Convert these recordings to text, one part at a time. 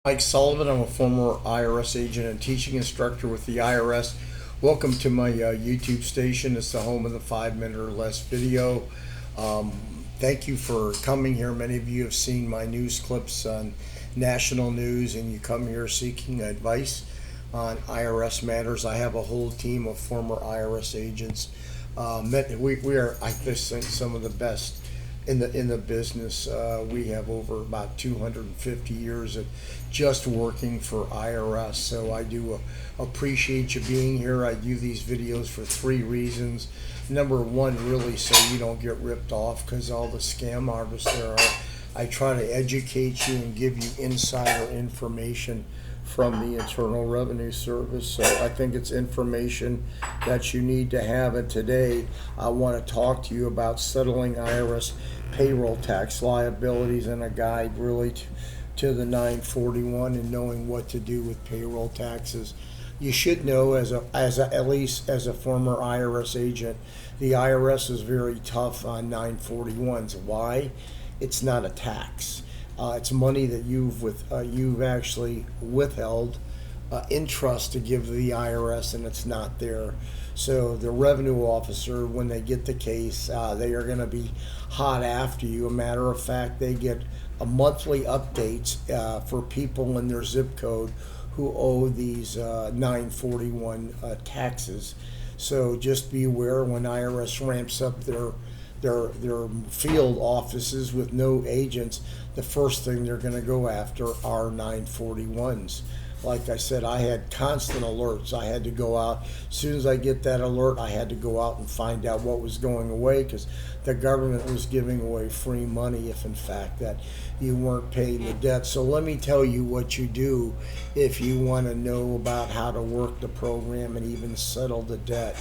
Mike Sullivan. I'm a former IRS agent and teaching instructor with the IRS. Welcome to my YouTube station. It's the home of the 5 minute or less video. Um, Thank you for coming here. Many of you have seen my news clips on national news, and you come here seeking advice on IRS matters. I have a whole team of former IRS agents. We are, I think, some of the best in the business. We have over about 250 years of just working for IRS. So I do appreciate you being here. I do these videos for three reasons. Number one, really so you don't get ripped off, because all the scam artists there are. I try to educate you and give you insider information from the Internal Revenue Service. So I think it's information that you need to have. And today I want to talk to you about settling IRS payroll tax liabilities and a guide really to the 941 and knowing what to do with payroll taxes. You should know, at least as a former IRS agent, the IRS is very tough on 941s. Why? It's not a tax. It's money that you've actually withheld in trust to give to the IRS, and it's not there. So the revenue officer, when they get the case, they are going to be hot after you. A matter of fact, they get a monthly updates for people in their zip code who owe these 941 taxes. So just be aware when IRS ramps up their field offices with no agents, the first thing they're going to go after are 941s. Like I said, I had constant alerts. I had to go out. As soon as I get that alert, I had to go out and find out what was going away, because the government was giving away free money if in fact that you weren't paying the debt. So let me tell you what you do if you want to know about how to work the program and even settle the debt.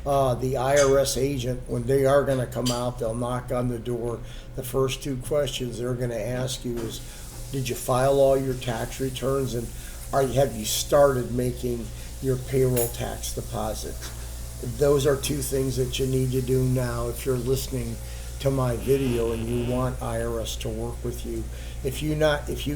The IRS agent, when they are going to come out, they'll knock on the door. The first two questions they're going to ask you is, did you file all your tax returns, and have you started making your payroll tax deposits? Those are two things that you need to do now if you're listening to my video and you want IRS to work with you. If you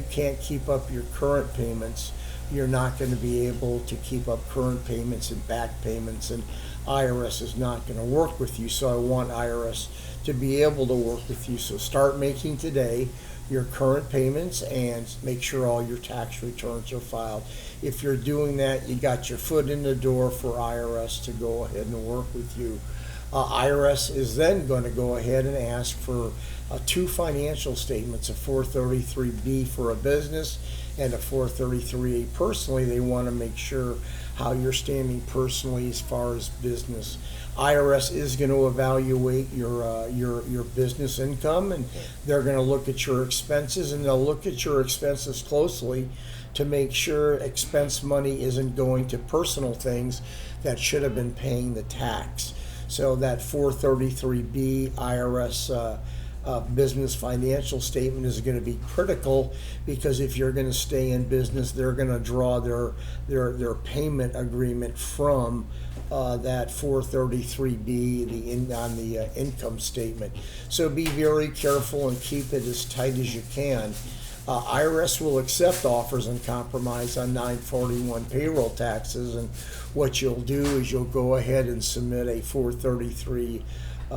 can't keep up your current payments, you're not going to be able to keep up current payments and back payments, and IRS is not going to work with you. So I want IRS to be able to work with you. So start making today your current payments and make sure all your tax returns are filed. If you're doing that, you got your foot in the door for IRS to go ahead and work with you. IRS is then going to go ahead and ask for two financial statements, a 433B for a business and a 433A personally. They want to make sure how you're standing personally as far as business. IRS is going to evaluate your business income, and they're going to look at your expenses, and they'll look at your expenses closely to make sure expense money isn't going to personal things that should have been paying the tax. So that 433B IRS business financial statement is going to be critical, because if you're going to stay in business, they're going to draw their payment agreement from that 433B on the income statement. So be very careful and keep it as tight as you can. IRS will accept offers and compromise on 941 payroll taxes, and what you'll do is you'll go ahead and submit a 433 A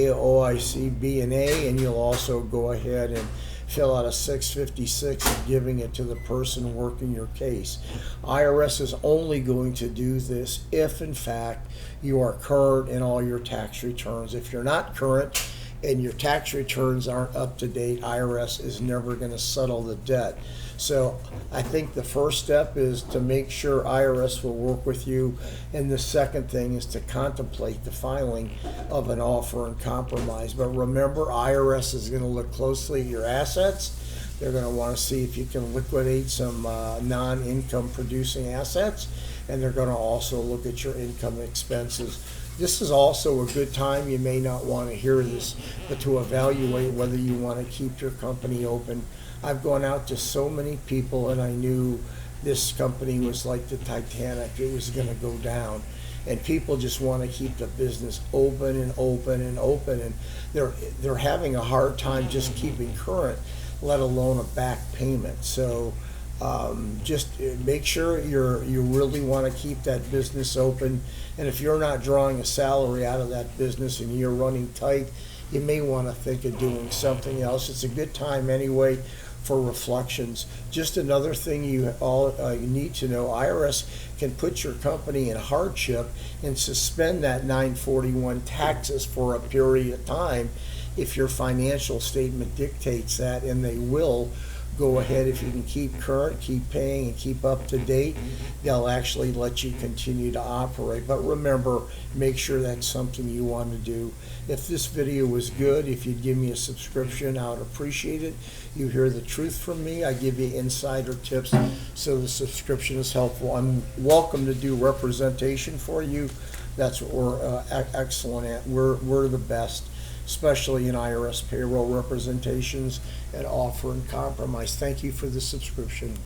OIC B and A, and you'll also go ahead and fill out a 656 and giving it to the person working your case. IRS is only going to do this if in fact you are current in all your tax returns. If you're not current and your tax returns aren't up to date, IRS is never going to settle the debt. So I think the first step is to make sure IRS will work with you, and the second thing is to contemplate the filing of an offer and compromise. But remember, IRS is going to look closely at your assets. They're going to want to see if you can liquidate some non-income producing assets, and they're going to also look at your income expenses. This is also a good time, you may not want to hear this, but to evaluate whether you want to keep your company open. I've gone out to so many people, and I knew this company was like the Titanic. It was going to go down. and people just want to keep the business open and open and open, and they're having a hard time just keeping current, let alone a back payment. So just make sure you really want to keep that business open, and if you're not drawing a salary out of that business and you're running tight, you may want to think of doing something else. It's a good time anyway for reflections. Just another thing you all you need to know, IRS can put your company in hardship and suspend that 941 taxes for a period of time if your financial statement dictates that, and they will. Go ahead, if you can keep current, keep paying, and keep up to date, they'll actually let you continue to operate. But remember, make sure that's something you want to do. If this video was good, if you'd give me a subscription, I would appreciate it. You hear the truth from me. I give you insider tips, so the subscription is helpful. I'm welcome to do representation for you. That's what we're excellent at. We're the best, especially in IRS payroll representations and offer and compromise. Thank you for the subscription.